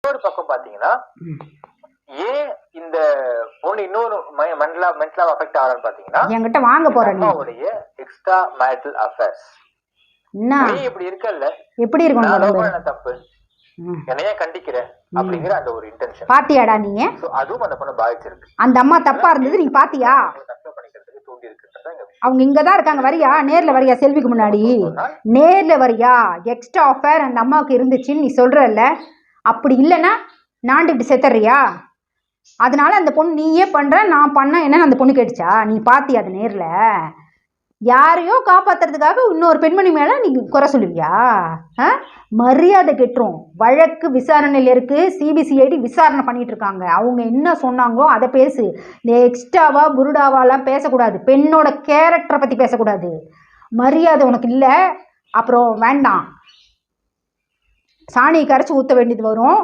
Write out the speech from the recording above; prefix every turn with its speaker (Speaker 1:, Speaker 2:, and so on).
Speaker 1: இன்னொரு பக்கம் பாத்தீங்கன்னா ஏன் இந்த பொண்ணு இன்னொரு மென்டலா அஃபெக்ட் ஆகறான்னு பாத்தீங்கன்னா
Speaker 2: என்கிட்ட வாங்க போறேன்
Speaker 1: அம்மாவுடைய எக்ஸ்ட்ரா மேரிட்டல் அஃபேர்ஸ். நீ இப்படி இருக்கல்ல,
Speaker 2: எப்படி இருக்கும்
Speaker 1: என்ன தப்பு, என்னைய கண்டிக்கிற அப்படிங்கிற அந்த ஒரு இன்டென்ஷன்
Speaker 2: பாத்தியாடா நீங்க?
Speaker 1: அதுவும் அந்த பொண்ணு பாதிச்சிருக்கு.
Speaker 2: அந்த அம்மா தப்பா இருந்தது நீ பாத்தியா?
Speaker 1: தற்கொலை பண்ணிக்கிறதுக்கு தூண்டி இருக்குன்றது
Speaker 2: அவங்க இங்கதான் இருக்காங்க. வரியா? நேர்ல வரியா? செல்விக்கு முன்னாடி நேர்ல வரியா? எக்ஸ்ட்ரா ஆஃபர் அந்த அம்மாவுக்கு இருந்துச்சுன்னு நீ சொல்றல்ல, அப்படி இல்லைன்னா நாண்டுகிட்டு செத்துறியா? அதனால அந்த பொண்ணு நீயே பண்ற, நான் பண்ண என்னன்னு அந்த பொண்ணு கேட்டுச்சா? நீ பாத்தியா அது நேர்ல? யாரையோ காப்பாத்துறதுக்காக இன்னொரு பெண்மணி மேல நீ குறை சொல்லுவியா? மரியாதை கெட்டுரும். வழக்கு விசாரணையில் இருக்கு, சிபிசிஐடி விசாரணை பண்ணிட்டு இருக்காங்க. அவங்க என்ன சொன்னாங்களோ அதை பேசு. இந்த எக்ஸ்ட்ராவா புருடாவாலாம் பேசக்கூடாது. பெண்ணோட கேரக்டரை பத்தி பேசக்கூடாது. மரியாதை உனக்கு இல்லை, அப்புறம் வேண்டாம், சாணியை கரைச்சி ஊற்ற வேண்டியது வரும்.